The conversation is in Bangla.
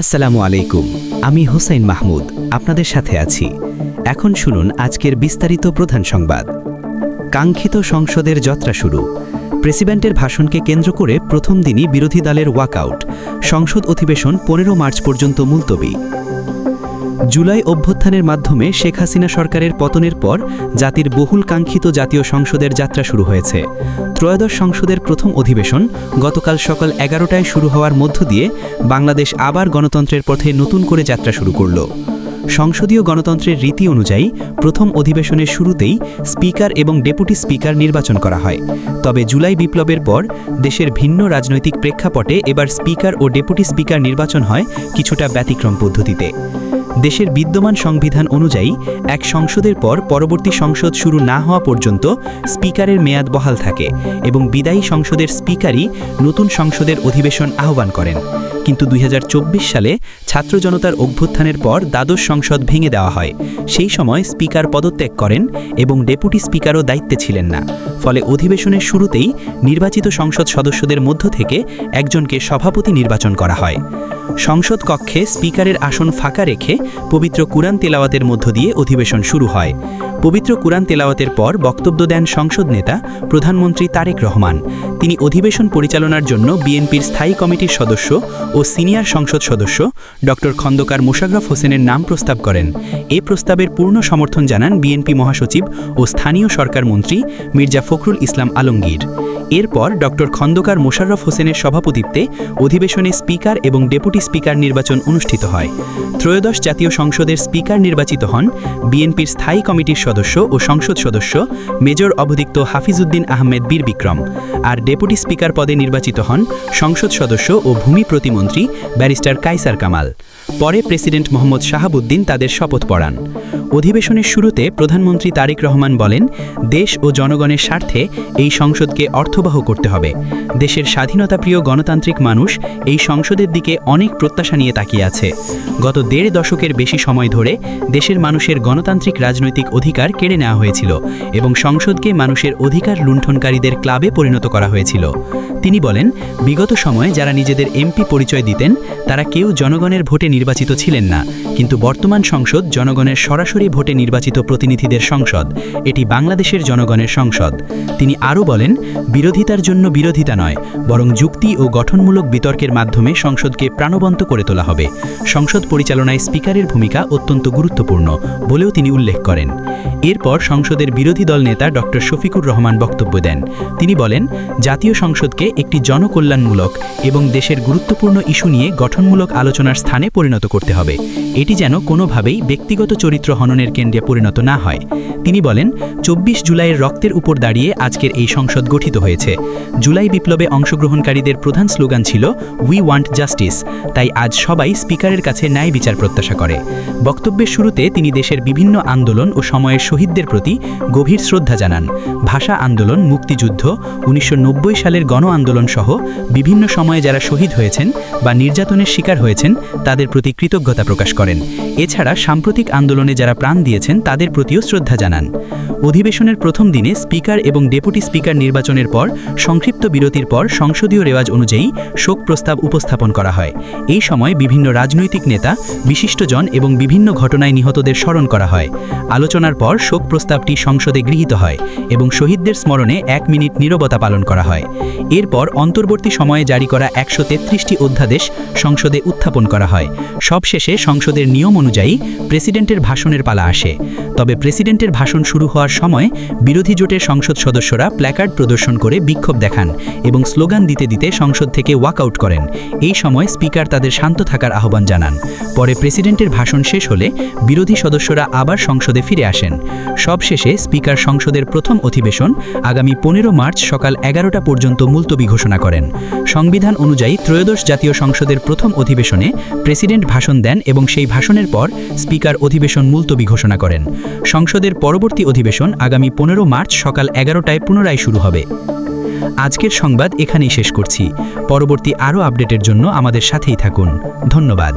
আসসালামু আলাইকুম। আমি হুসাইন মাহমুদ আপনাদের সাথে আছি। এখন শুনুন আজকের বিস্তারিত প্রধান সংবাদ। কাঙ্ক্ষিত সংসদের যাত্রা শুরু। প্রেসিডেন্টের ভাষণকে কেন্দ্র করে প্রথম দিনই বিরোধী দলের ওয়াকআউট। সংসদ অধিবেশন 15 মার্চ পর্যন্ত মুলতবি। জুলাই অভ্যুত্থানের মাধ্যমে শেখ হাসিনা সরকারের পতনের পর জাতির বহুল কাঙ্ক্ষিত জাতীয় সংসদের যাত্রা শুরু হয়েছে। ত্রয়োদশ সংসদের প্রথম অধিবেশন গতকাল সকাল 11টায় শুরু হওয়ার মধ্য দিয়ে বাংলাদেশ আবার গণতন্ত্রের পথে নতুন করে যাত্রা শুরু করল। সংসদীয় গণতন্ত্রের রীতি অনুযায়ী প্রথম অধিবেশনের শুরুতেই স্পিকার এবং ডেপুটি স্পিকার নির্বাচন করা হয়। তবে জুলাই বিপ্লবের পর দেশের ভিন্ন রাজনৈতিক প্রেক্ষাপটে এবার স্পিকার ও ডেপুটি স্পিকার নির্বাচন হয় কিছুটা ব্যতিক্রম পদ্ধতিতে। দেশের বিদ্যমান সংবিধান অনুযায়ী এক সংসদের পর পরবর্তী সংসদ শুরু না হওয়া পর্যন্ত স্পিকারের মেয়াদ বহাল থাকে এবং বিদায়ী সংসদের স্পিকারই নতুন সংসদের অধিবেশন আহ্বান করেন। কিন্তু 2024 সালে ছাত্র জনতার অভ্যুত্থানের পর দ্বাদশ সংসদ ভেঙে দেওয়া হয়। সেই সময় স্পিকার পদত্যাগ করেন এবং ডেপুটি স্পিকারও দায়িত্বে ছিলেন না। ফলে অধিবেশনের শুরুতেই নির্বাচিত সংসদ সদস্যদের মধ্য থেকে একজনকে সভাপতি নির্বাচন করা হয়। সংসদ কক্ষে স্পিকারের আসন ফাঁকা রেখে পবিত্র কুরআন তেলাওয়াতের মধ্য দিয়ে অধিবেশন শুরু হয়। পবিত্র কুরআন তেলাওয়াতের পর বক্তব্য দেন সংসদ নেতা প্রধানমন্ত্রী তারেক রহমান। তিনি অধিবেশন পরিচালনার জন্য বিএনপির স্থায়ী কমিটির সদস্য ও সিনিয়র সংসদ সদস্য ডক্টর খন্দকার মোশাররফ হোসেনের নাম প্রস্তাব করেন। এই প্রস্তাবের পূর্ণ সমর্থন জানান বিএনপি মহাসচিব ও স্থানীয় সরকার মন্ত্রী মির্জা ফখরুল ইসলাম আলমগীর। এরপর ডক্টর খন্দকার মোশাররফ হোসেনের সভাপতিত্বে অধিবেশনে স্পিকার এবং ডেপুটি স্পিকার নির্বাচন অনুষ্ঠিত হয়। ত্রয়োদশ জাতীয় সংসদের স্পিকার নির্বাচিত হন বিএনপির স্থায়ী কমিটির সদস্য ও সংসদ সদস্য মেজর অবধিক্ত হাফিজউদ্দিন আহমেদ বীর বিক্রম, আর ডেপুটি স্পিকার পদে নির্বাচিত হন সংসদ সদস্য ও ভূমি প্রতিমন্ত্রী ব্যারিস্টার কায়সার কামাল। পরে প্রেসিডেন্ট মোহাম্মদ শাহাবুদ্দিন তাদের শপথ পড়ান। অধিবেশনের শুরুতে প্রধানমন্ত্রী তারেক রহমান বলেন, দেশ ও জনগণের স্বার্থে এই সংসদকে অর্থবহ করতে হবে। দেশের স্বাধীনতাপ্রিয় গণতান্ত্রিক মানুষ এই সংসদের দিকে অনেক প্রত্যাশা নিয়ে তাকিয়ে আছে। গত 1.5 দশকের বেশি সময় ধরে দেশের মানুষের গণতান্ত্রিক রাজনৈতিক অধিকার কেড়ে নেওয়া হয়েছিল এবং সংসদকে মানুষের অধিকার লুণ্ঠনকারীদের ক্লাবে পরিণত করা হয়েছিল। তিনি বলেন, বিগত সময়ে যারা নিজেদের এমপি পরিচয় দিতেন তারা কেউ জনগণের ভোটে নির্বাচিত ছিলেন না, কিন্তু বর্তমান সংসদ জনগণের সরাসরি ভোটে নির্বাচিত প্রতিনিধিদের সংসদ। এটি বাংলাদেশের জনগণের সংসদ। তিনি আরও বলেন, বিরোধিতার জন্য বিরোধিতা নয়, বরং যুক্তি ও গঠনমূলক বিতর্কের মাধ্যমে সংসদকে প্রাণবন্ত করে তোলা হবে। সংসদ পরিচালনায় স্পিকারের ভূমিকা অত্যন্ত গুরুত্বপূর্ণ বলেও তিনি উল্লেখ করেন। এরপর সংসদের বিরোধী দল নেতা ডক্টর শফিকুর রহমান বক্তব্য দেন। তিনি বলেন, জাতীয় সংসদকে একটি জনকল্যাণমূলক এবং দেশের গুরুত্বপূর্ণ ইস্যু নিয়ে গঠনমূলক আলোচনার স্থানে পরিণত করতে হবে। এটি যেন কোনোভাবেই ব্যক্তিগত চরিত্র হননের কেন্দ্রে পরিণত না হয়। তিনি বলেন, 24 জুলাইয়ের রক্তের উপর দাঁড়িয়ে আজকের এই সংসদ গঠিত হয়েছে। জুলাই বিপ্লবে অংশগ্রহণকারীদের প্রধান স্লোগান ছিল উই ওয়ান্ট জাস্টিস। তাই আজ সবাই স্পিকারের কাছে ন্যায় বিচার প্রত্যাশা করে। বক্তব্যের শুরুতে তিনি দেশের বিভিন্ন আন্দোলন ও সময়ের শহীদদের প্রতি গভীর শ্রদ্ধা জানান। ভাষা আন্দোলন, মুক্তিযুদ্ধ, 1990 সালের গণ আন্দোলন সহ বিভিন্ন সময়ে যারা শহীদ হয়েছেন বা নির্যাতনের শিকার হয়েছেন তাদের প্রতি কৃতজ্ঞতা প্রকাশ করেন। এছাড়া সাম্প্রতিক আন্দোলনে যারা প্রাণ দিয়েছেন তাদের প্রতিও শ্রদ্ধা জানান। অধিবেশনের প্রথম দিনে স্পিকার এবং ডেপুটি স্পিকার নির্বাচনের পর সংক্ষিপ্ত বিরতির পর সংসদীয় রেওয়াজ অনুযায়ী শোক প্রস্তাব উপস্থাপন করা হয়। এই সময় বিভিন্ন রাজনৈতিক নেতা, বিশিষ্টজন এবং বিভিন্ন ঘটনায় নিহতদের স্মরণ করা হয়। আলোচনার পর শোক প্রস্তাবটি সংসদে গৃহীত হয় এবং শহীদদের স্মরণে 1 মিনিট নীরবতা পালন করা হয়। এরপর অন্তর্বর্তী সময়ে জারি করা 133টি অধ্যাদেশ সংসদে উত্থাপন করা হয়। সবশেষে সংসদের নিয়ম অনুযায়ী প্রেসিডেন্টের ভাষণের পালা আসে। তবে প্রেসিডেন্টের ভাষণ শুরু হওয়ার সময় বিরোধী জোটের সংসদ সদস্যরা প্ল্যাকার্ড প্রদর্শন করে বিক্ষোভ দেখান এবং স্লোগান দিতে দিতে সংসদ থেকে ওয়াকআউট করেন। এই সময় স্পিকার তাদের শান্ত থাকার আহ্বান জানান। পরে প্রেসিডেন্টের ভাষণ শেষ হলে বিরোধী সদস্যরা আবার সংসদে ফিরে আসেন। সবশেষে স্পিকার সংসদের প্রথম অধিবেশন আগামী 15 মার্চ সকাল 11টা পর্যন্ত মুলতবি ঘোষণা করেন। সংবিধান অনুযায়ী ত্রয়োদশ জাতীয় সংসদের প্রথম অধিবেশনে প্রেসিডেন্ট ভাষণ দেন এবং সেই ভাষণের পর স্পিকার অধিবেশন মুলতবি ঘোষণা করেন। সংসদের পরবর্তী অধিবেশন আগামী 15 মার্চ সকাল 11টায় পুনরায় শুরু হবে। আজকের সংবাদ এখানেই শেষ করছি। পরবর্তী আরও আপডেটের জন্য আমাদের সাথেই থাকুন। ধন্যবাদ।